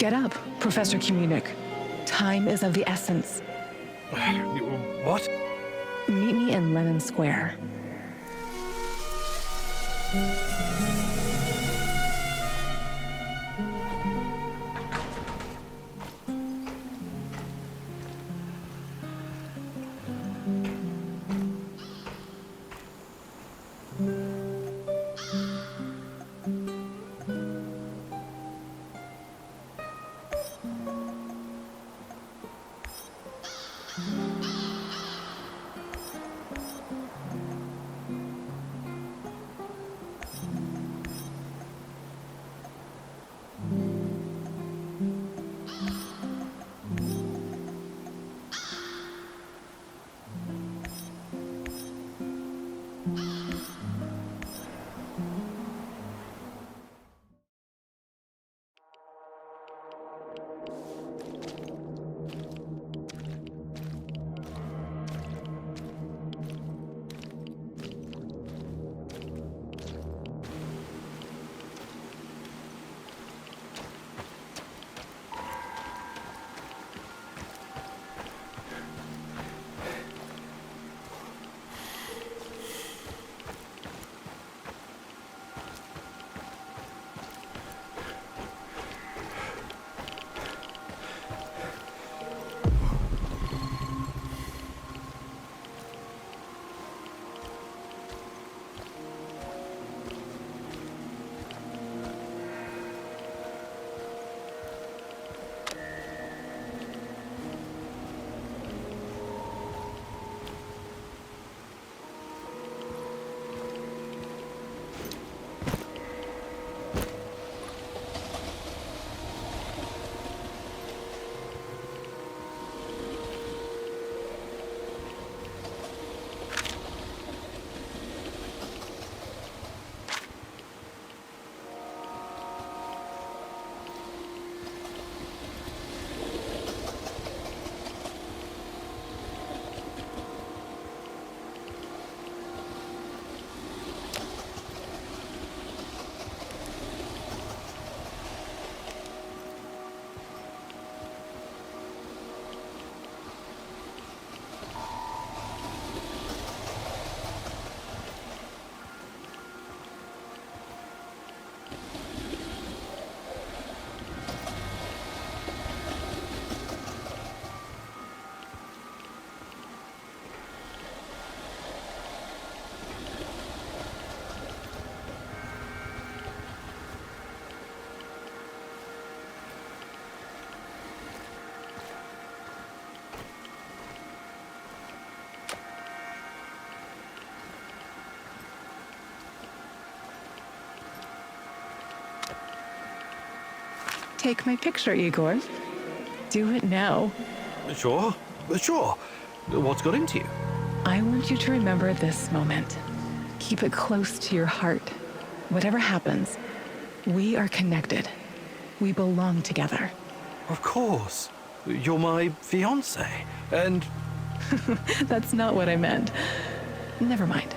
Get up, Professor Communic. Time is of the essence. What? Meet me in Lenin Square. Take my picture, Igor. Do it now. Sure. What's got into you? I want you to remember this moment. Keep it close to your heart. Whatever happens, we are connected. We belong together. Of course. You're my fiancé, and... That's not what I meant. Never mind.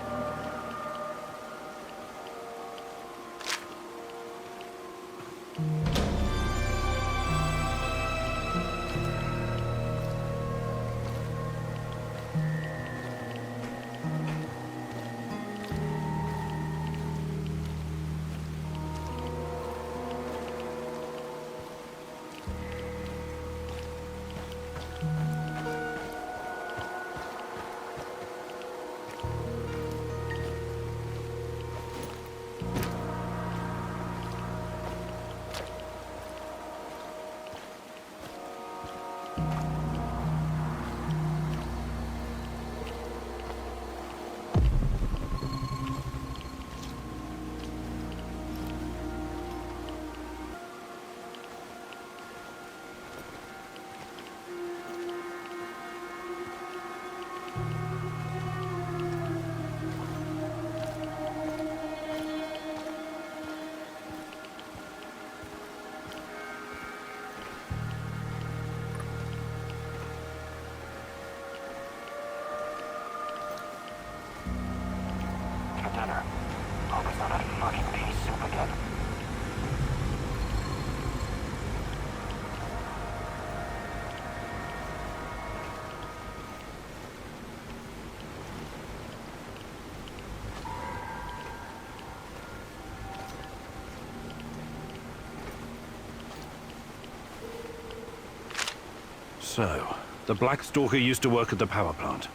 So, the Black Stalker used to work at the power plant.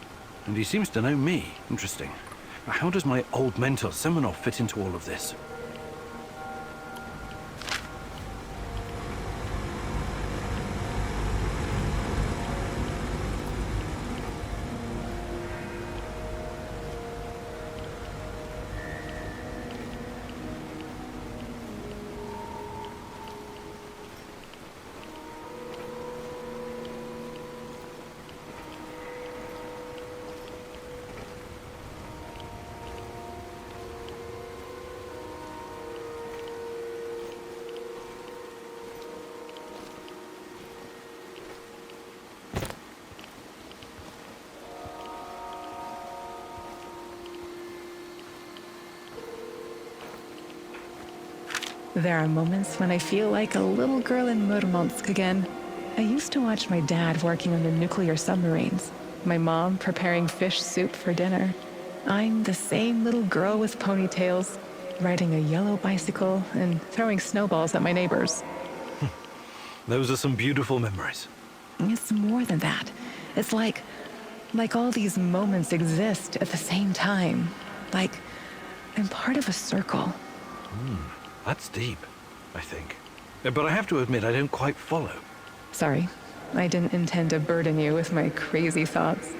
And he seems to know me. Interesting. How does my old mentor Semenov fit into all of this? There are moments when I feel like a little girl in Murmansk again. I used to watch my dad working on the nuclear submarines, my mom preparing fish soup for dinner. I'm the same little girl with ponytails, riding a yellow bicycle and throwing snowballs at my neighbors. Those are some beautiful memories. It's more than that. It's like all these moments exist at the same time. Like I'm part of a circle. That's deep, I think. But I have to admit, I don't quite follow. Sorry, I didn't intend to burden you with my crazy thoughts.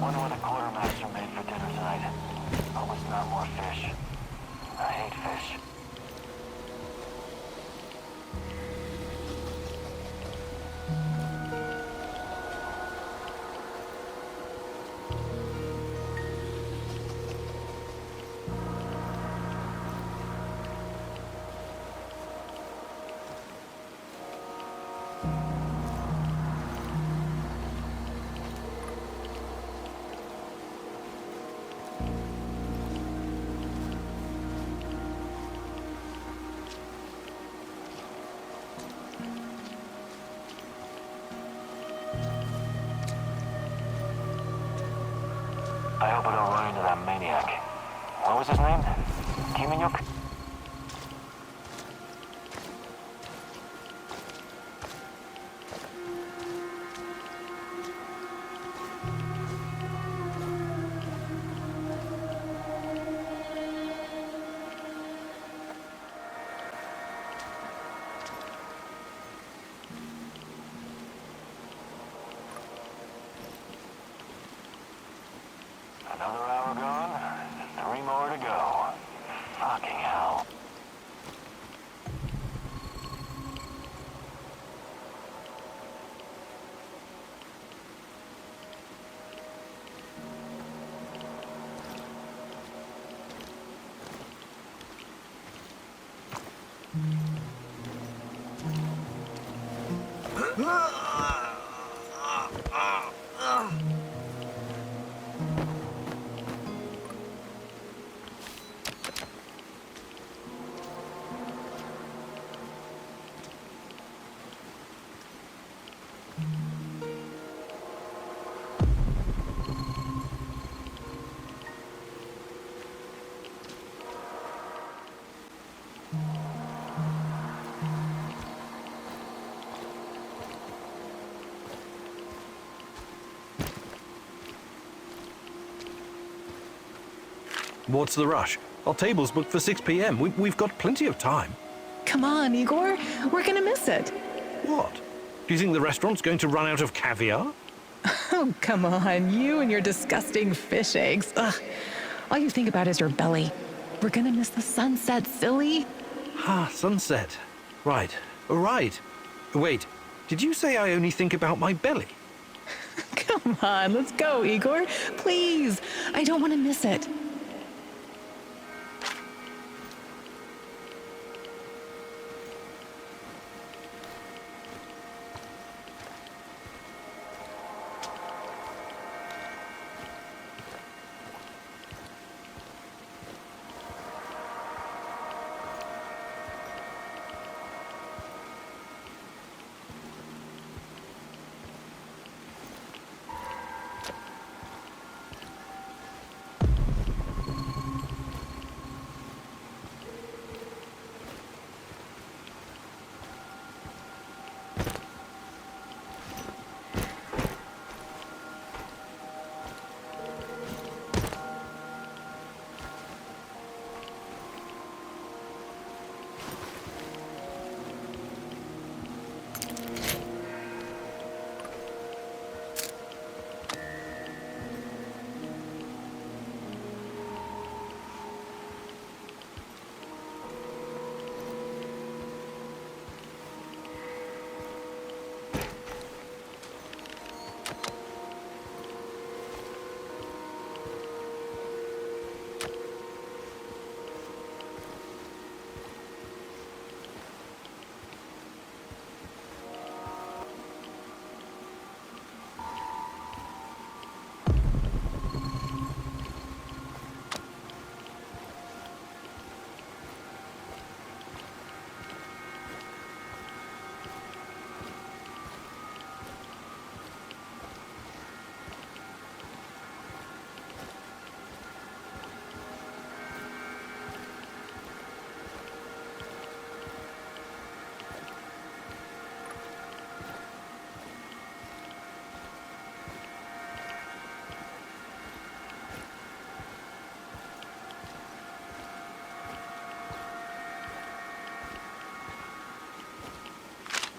Wonder what the quartermaster made for dinner tonight. Hope it's not more fish. I hate fish. I hope I don't run into that maniac. What was his name? Kiminyuk? Another hour gone, 3 more to go. Fucking hell. What's the rush? Our table's booked for 6 p.m. We've got plenty of time. Come on, Igor. We're gonna miss it. What? Do you think the restaurant's going to run out of caviar? Oh, come on. You and your disgusting fish eggs. Ugh. All you think about is your belly. We're gonna miss the sunset, silly. Ah, sunset. Right. Right. Wait. Did you say I only think about my belly? Come on, let's go, Igor. Please. I don't want to miss it.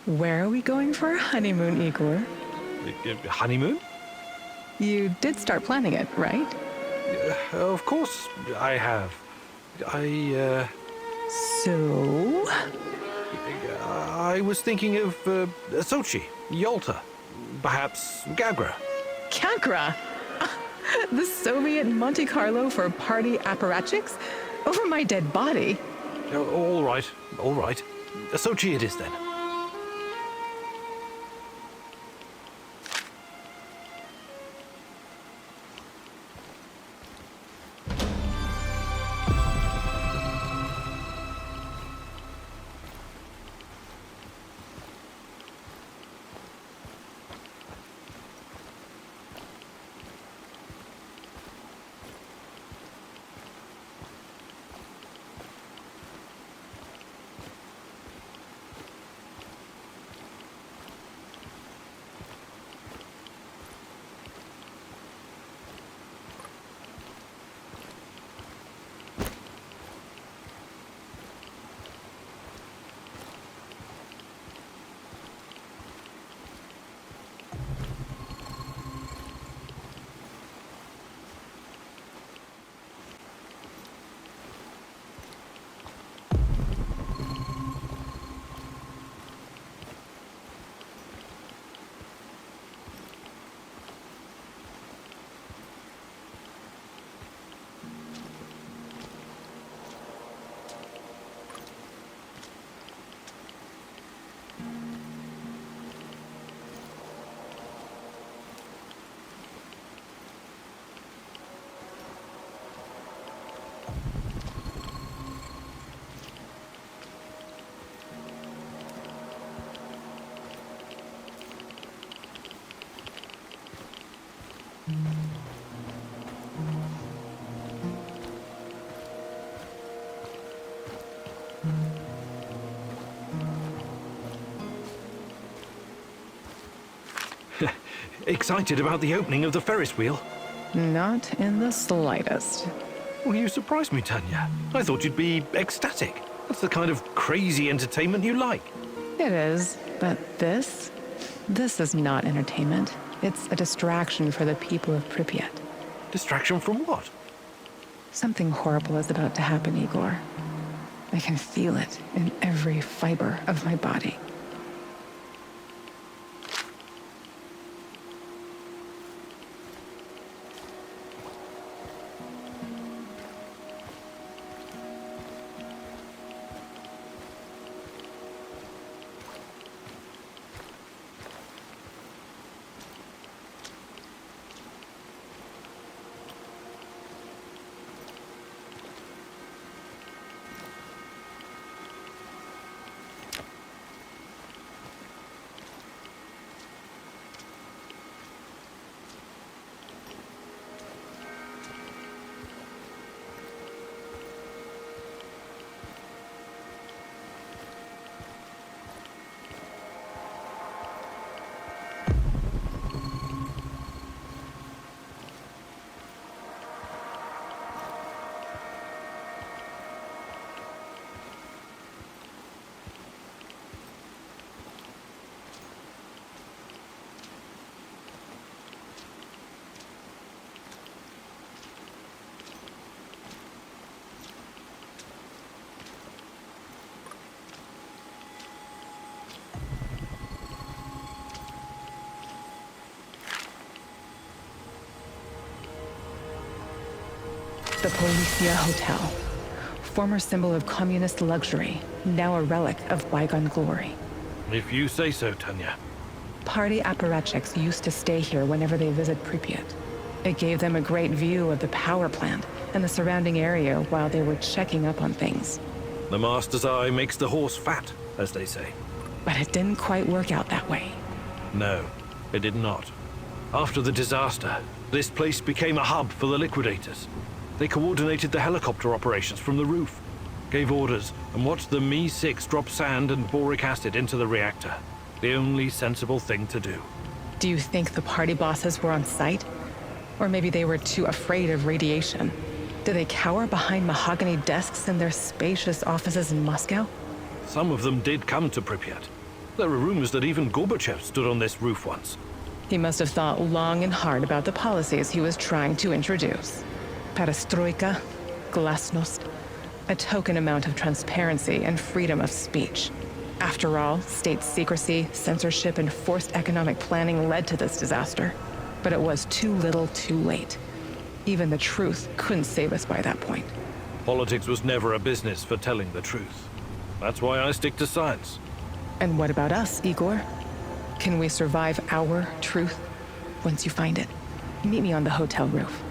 Where are we going for our honeymoon, Igor? Honeymoon? You did start planning it, right? Of course I have. So? I was thinking of Sochi, Yalta, perhaps Gagra. Kagra? The Soviet Monte Carlo for party apparatchiks? Over my dead body? All right, all right. Sochi it is then. Excited about the opening of the Ferris wheel? Not in the slightest. Well, you surprised me, Tanya. I thought you'd be ecstatic. That's the kind of crazy entertainment you like. It is, but this is not entertainment. It's a distraction for the people of Pripyat. Distraction from what? Something horrible is about to happen, Igor. I can feel it in every fiber of my body. The Policia Hotel. Former symbol of communist luxury, now a relic of bygone glory. If you say so, Tanya. Party apparatchiks used to stay here whenever they visit Pripyat. It gave them a great view of the power plant and the surrounding area while they were checking up on things. The master's eye makes the horse fat, as they say. But it didn't quite work out that way. No, it did not. After the disaster, this place became a hub for the liquidators. They coordinated the helicopter operations from the roof, gave orders, and watched the Mi-6 drop sand and boric acid into the reactor. The only sensible thing to do. Do you think the party bosses were on site? Or maybe they were too afraid of radiation? Did they cower behind mahogany desks in their spacious offices in Moscow? Some of them did come to Pripyat. There are rumors that even Gorbachev stood on this roof once. He must have thought long and hard about the policies he was trying to introduce. Perestroika, glasnost, a token amount of transparency and freedom of speech. After all, state secrecy, censorship, and forced economic planning led to this disaster. But it was too little, too late. Even the truth couldn't save us by that point. Politics was never a business for telling the truth. That's why I stick to science. And what about us, Igor? Can we survive our truth once you find it? Meet me on the hotel roof.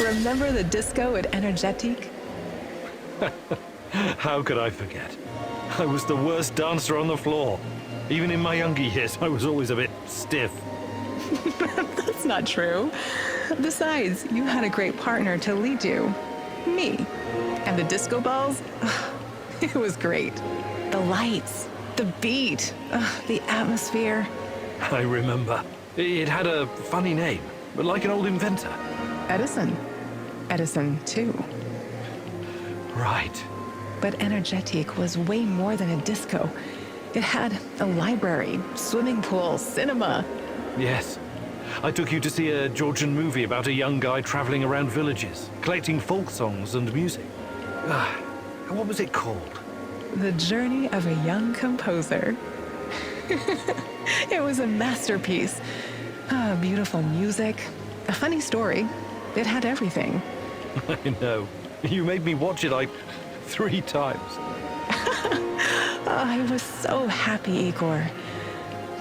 Remember the disco at Energetic? How could I forget? I was the worst dancer on the floor. Even in my younger years, I was always a bit stiff. That's not true. Besides, you had a great partner to lead you. Me. And the disco balls? It was great. The lights, the beat, the atmosphere. I remember. It had a funny name, but like an old inventor. Edison. Edison, too. Right. But Energetic was way more than a disco. It had a library, swimming pool, cinema. Yes. I took you to see a Georgian movie about a young guy traveling around villages, collecting folk songs and music. What was it called? The Journey of a Young Composer. It was a masterpiece. Beautiful music, a funny story. It had everything. I know. You made me watch it like 3 times. I was so happy, Igor.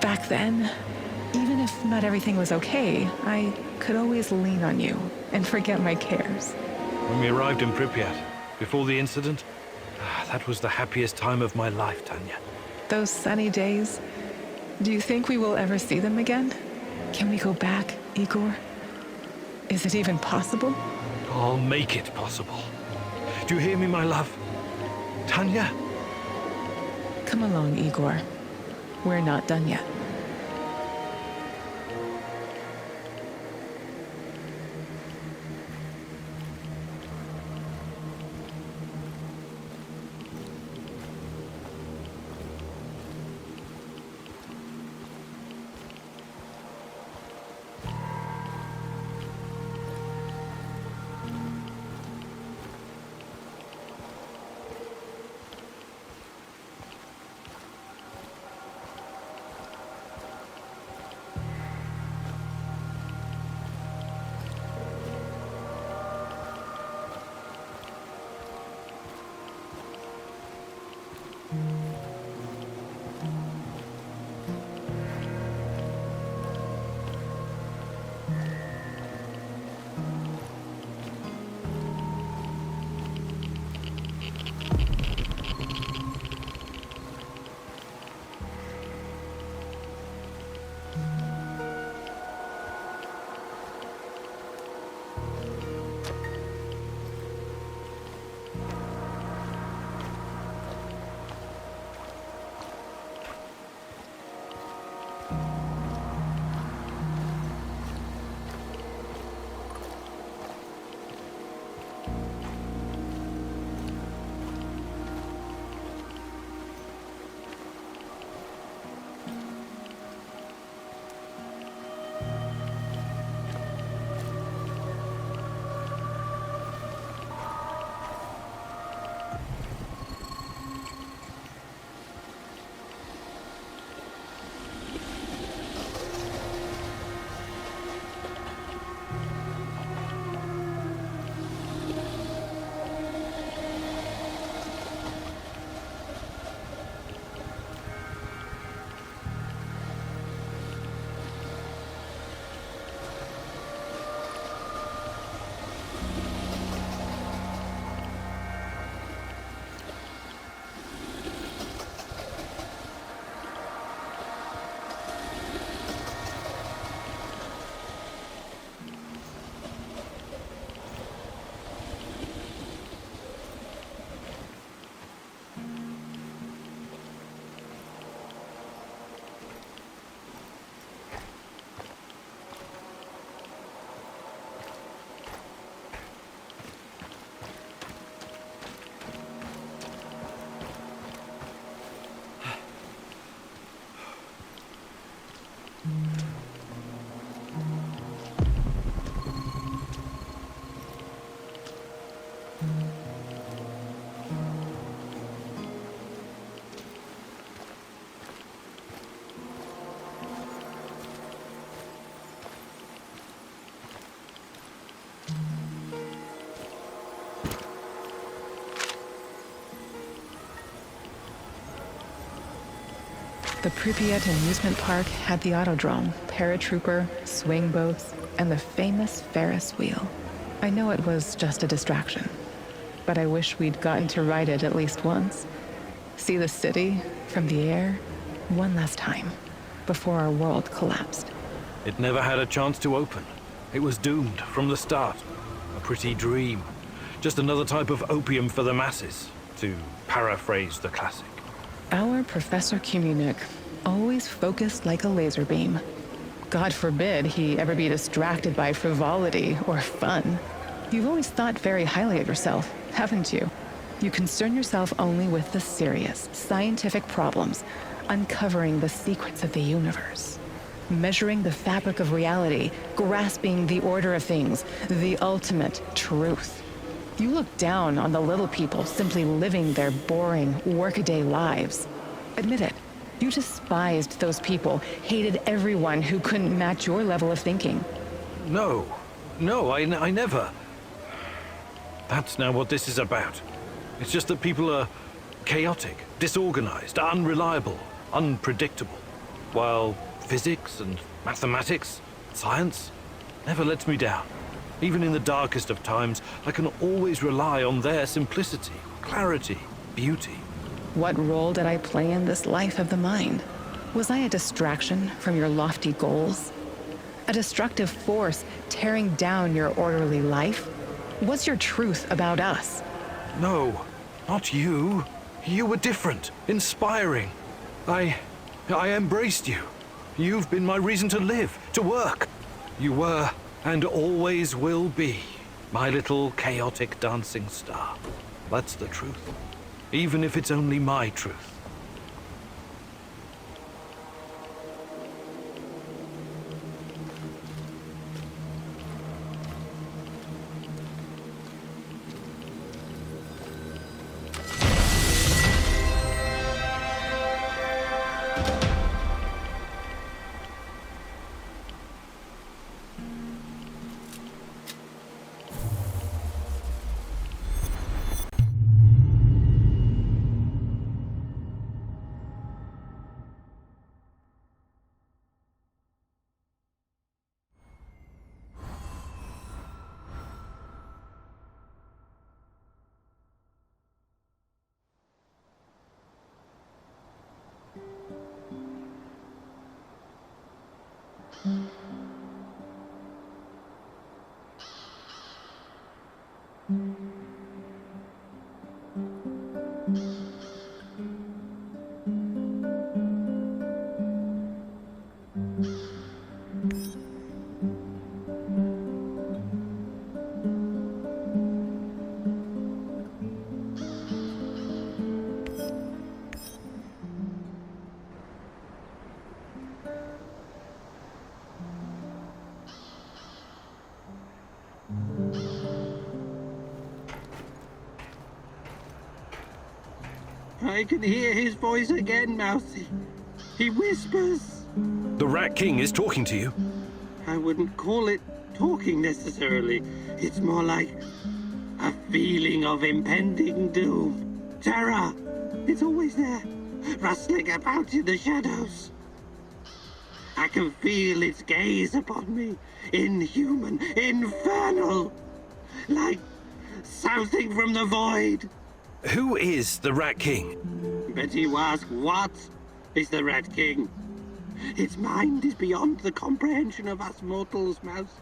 Back then, even if not everything was okay, I could always lean on you and forget my cares. When we arrived in Pripyat, before the incident, that was the happiest time of my life, Tanya. Those sunny days, do you think we will ever see them again? Can we go back, Igor? Is it even possible? I'll make it possible. Do you hear me, my love? Tanya? Come along, Igor. We're not done yet. The Pripyat amusement park had the autodrome, paratrooper, swing boats, and the famous Ferris wheel. I know it was just a distraction, but I wish we'd gotten to ride it at least once. See the city from the air one last time before our world collapsed. It never had a chance to open. It was doomed from the start. A pretty dream. Just another type of opium for the masses, to paraphrase the classic. Our Professor Komunik always focused like a laser beam. God forbid he ever be distracted by frivolity or fun. You've always thought very highly of yourself, haven't you? You concern yourself only with the serious, scientific problems, uncovering the secrets of the universe, measuring the fabric of reality, grasping the order of things, the ultimate truth. You look down on the little people simply living their boring, workaday lives. Admit it, you despised those people, hated everyone who couldn't match your level of thinking. No, I never. That's now what this is about. It's just that people are chaotic, disorganized, unreliable, unpredictable. While physics and mathematics, science, never lets me down. Even in the darkest of times, I can always rely on their simplicity, clarity, beauty. What role did I play in this life of the mind? Was I a distraction from your lofty goals? A destructive force tearing down your orderly life? What's your truth about us? No, not you. You were different, inspiring. I embraced you. You've been my reason to live, to work. You were, and always will be, my little chaotic dancing star. That's the truth. Even if it's only my truth. I can hear his voice again, Mousy. He whispers. The Rat King is talking to you. I wouldn't call it talking necessarily. It's more like a feeling of impending doom. Terror. It's always there, rustling about in the shadows. I can feel its gaze upon me, inhuman, infernal, like something from the void. Who is the Rat King? Bet you ask, what is the Rat King? Its mind is beyond the comprehension of us mortals, Mouse.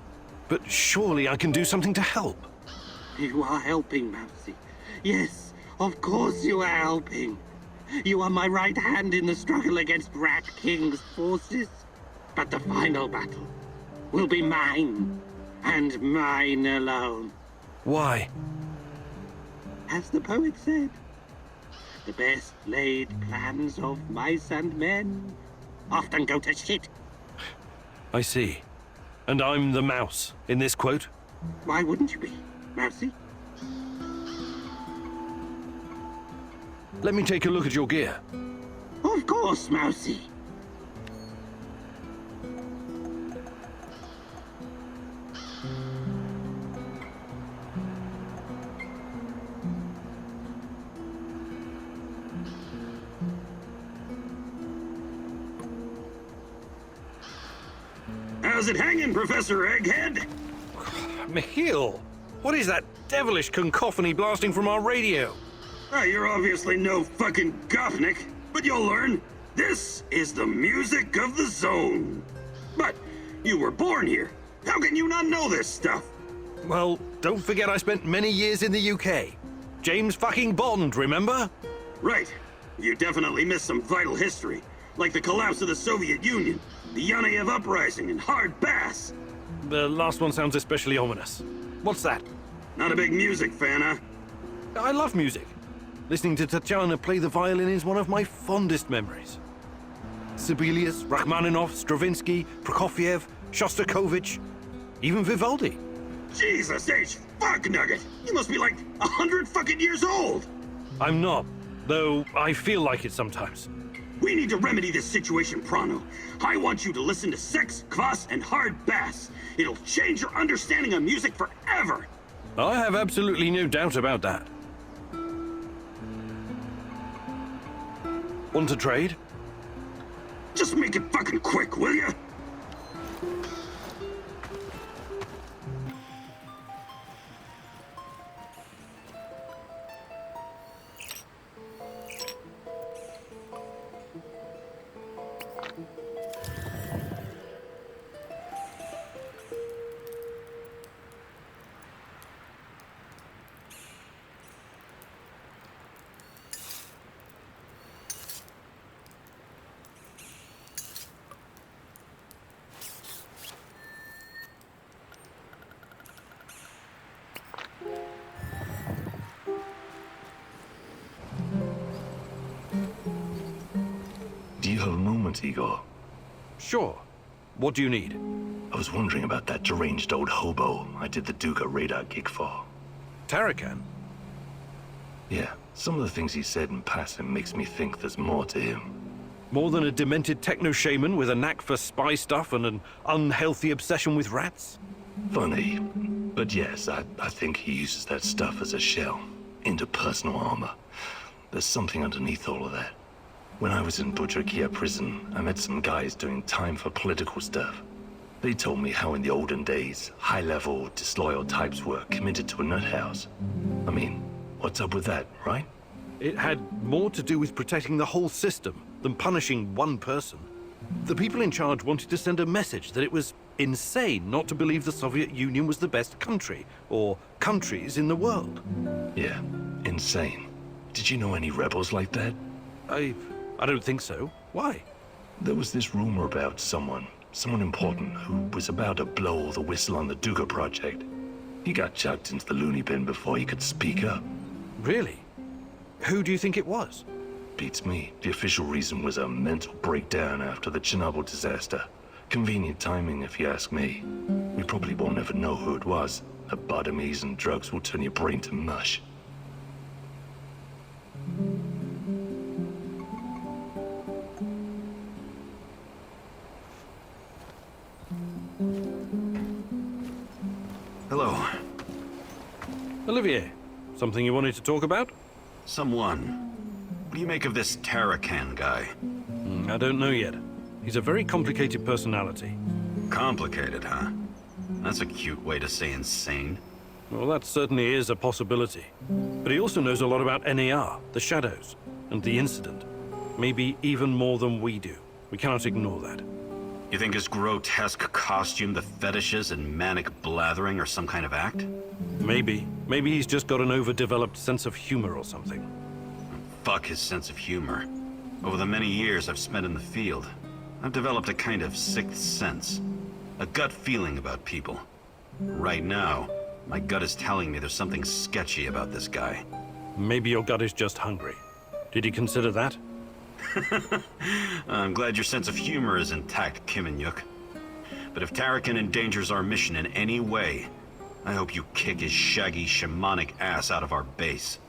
But surely I can do something to help. You are helping, Mousy. Yes, of course you are helping. You are my right hand in the struggle against Rat King's forces. But the final battle will be mine, and mine alone. Why? As the poet said, the best laid plans of mice and men often go to shit. I see. And I'm the mouse in this quote? Why wouldn't you be, Mousy? Let me take a look at your gear. Of course, Mousy. How's it hanging, Professor Egghead? Michiel, what is that devilish cacophony blasting from our radio? Ah, you're obviously no fucking Gopnik, but you'll learn. This is the music of the zone. But you were born here. How can you not know this stuff? Well, don't forget I spent many years in the UK. James fucking Bond, remember? Right. You definitely missed some vital history, like the collapse of the Soviet Union, the Yanayev Uprising, and Hard Bass. The last one sounds especially ominous. What's that? Not a big music fan, huh? I love music. Listening to Tatiana play the violin is one of my fondest memories. Sibelius, Rachmaninoff, Stravinsky, Prokofiev, Shostakovich, even Vivaldi. Jesus H. Fuck Nugget! You must be like 100 fucking years old! I'm not, though I feel like it sometimes. We need to remedy this situation pronto. I want you to listen to Sex, Kvass, and Hard Bass. It'll change your understanding of music forever! I have absolutely no doubt about that. Want to trade? Just make it fucking quick, will ya? Do you have a moment, Igor? Sure. What do you need? I was wondering about that deranged old hobo I did the Duga radar gig for. Tarakan? Yeah, some of the things he said in passing makes me think there's more to him. More than a demented techno-shaman with a knack for spy stuff and an unhealthy obsession with rats? Funny. But yes, I think he uses that stuff as a shell, into personal armor. There's something underneath all of that. When I was in Budrakia prison, I met some guys doing time for political stuff. They told me how in the olden days, high-level, disloyal types were committed to a nut house. I mean, what's up with that, right? It had more to do with protecting the whole system than punishing one person. The people in charge wanted to send a message that it was insane not to believe the Soviet Union was the best country, or countries in the world. Yeah, insane. Did you know any rebels like that? I don't think so. Why? There was this rumor about someone important who was about to blow the whistle on the Duga project. He got chucked into the loony bin before he could speak up. Really? Who do you think it was? Beats me. The official reason was a mental breakdown after the Chernobyl disaster. Convenient timing, if you ask me. We probably won't ever know who it was. Lobotomies and drugs will turn your brain to mush. Hello. Olivier, something you wanted to talk about? Someone. What do you make of this Tarakan guy? I don't know yet. He's a very complicated personality. Complicated, huh? That's a cute way to say insane. Well, that certainly is a possibility. But he also knows a lot about NAR, the shadows, and the incident. Maybe even more than we do. We cannot ignore that. You think his grotesque costume, the fetishes, and manic blathering are some kind of act? Maybe. Maybe he's just got an overdeveloped sense of humor or something. Fuck his sense of humor. Over the many years I've spent in the field, I've developed a kind of sixth sense. A gut feeling about people. Right now, my gut is telling me there's something sketchy about this guy. Maybe your gut is just hungry. Did you consider that? I'm glad your sense of humor is intact, Kiminyuk. But if Tarakan endangers our mission in any way, I hope you kick his shaggy, shamanic ass out of our base.